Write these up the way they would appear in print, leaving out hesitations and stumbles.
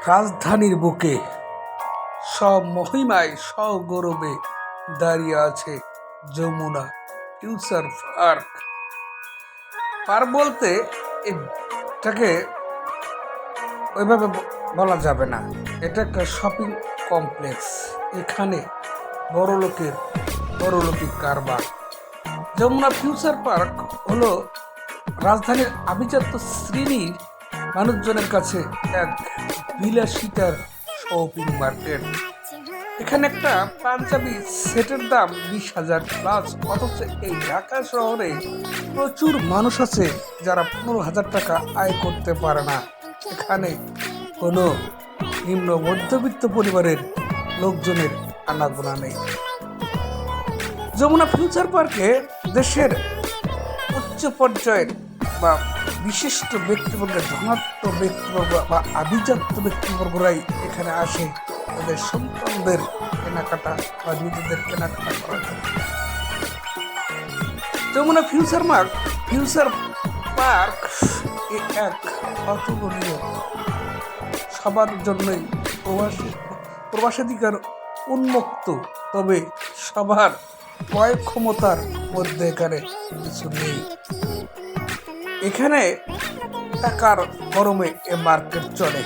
রাজধানীর বুকে স্বমহিমায় স্বগৌরবে দাঁড়িয়ে আছে যমুনা ফিউচার পার্ক। পার্ক বলতে এটাকে ওইভাবে বলা যাবে না, এটা একটা শপিং কমপ্লেক্স। এখানে বড়লোকের কারবার। যমুনা ফিউচার পার্ক হলো রাজধানীর আভিজাত্য শ্রেণীর মানুষজনের কাছে এক বিলাসিতার শপিং মার্কেট। এখানে একটা পাঞ্জাবি সেটের দাম 20,000+, অথচ এই ঢাকা শহরে প্রচুর মানুষ আছে যারা 15,000 টাকা আয় করতে পারে না। এখানে কোনো নিম্ন মধ্যবিত্ত পরিবারের লোকজনের আনাগোনা নেই। যমুনা ফিউচার পার্কে দেশের উচ্চ পর্যায়ের বা বিশিষ্ট ব্যক্তিবর্গের, ধনাত্ম ব্যক্তিবর্গ বা আভিজাত্য ব্যক্তিবর্গরাই এখানে আসে তাদের সন্তানদের কেনাকাটা বা নিজেদের কেনাকাটা করার জন্য। যমুনা ফিউচার পার্ক এক অতুলনীয়, সবার জন্যই প্রবাসাধিকার উন্মুক্ত, তবে সবার ক্রয় ক্ষমতার মধ্যে এখানে কিছু নেই। এখানে টাকার গরমে এ মার্কেট চলে।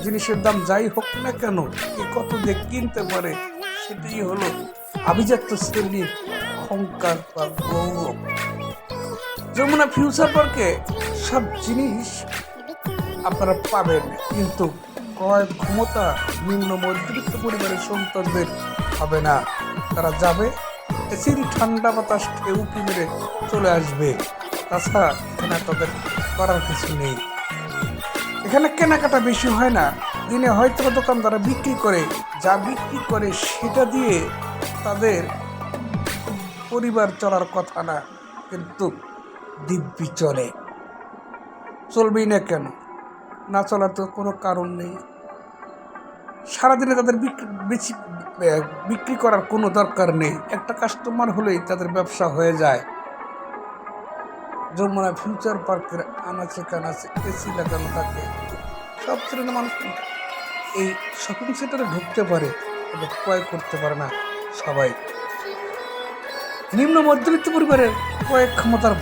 জিনিসের দাম যাই হোক না কেন, কত দিয়ে কিনতে পারে, সেটাই হলো আভিজাত্য শ্রেণীর অহংকার বা গৌরব। যমুনা ফিউচার পার্কে সব জিনিস আপনারা পাবেন, কিন্তু ক্রয় ক্ষমতা নিম্ন মধ্যবিত্ত পরিবারের সন্তানদের হবে না। তারা যাবে, এসির ঠান্ডা বাতাস উঁকি মেরে চলে আসবে। তাছাড়া এখানে তাদের করার কিছু নেই। এখানে কেনাকাটা বেশি হয় না। দিনে হয়তো দোকানদাররা বিক্রি করে, যা বিক্রি করে সেটা দিয়ে তাদের পরিবার চলার কথা না, কিন্তু দিব্যি চলবেই না কেন? না চলার তো কোনো কারণ নেই। সারাদিনে তাদের বিক্রি করার কোনো দরকার নেই। একটা কাস্টমার হলেই তাদের ব্যবসা হয়ে যায়। যমুনা ফিউচার পার্কের আনাচে কানাচে এসি লাগানো থাকে। সব শ্রেণীর মানুষ এই শপিং সেন্টারে ঢুকতে পারে, তবে ক্রয় করতে পারে না সবাই। নিম্ন মধ্যবিত্ত পরিবারের ক্রয় ক্ষমতার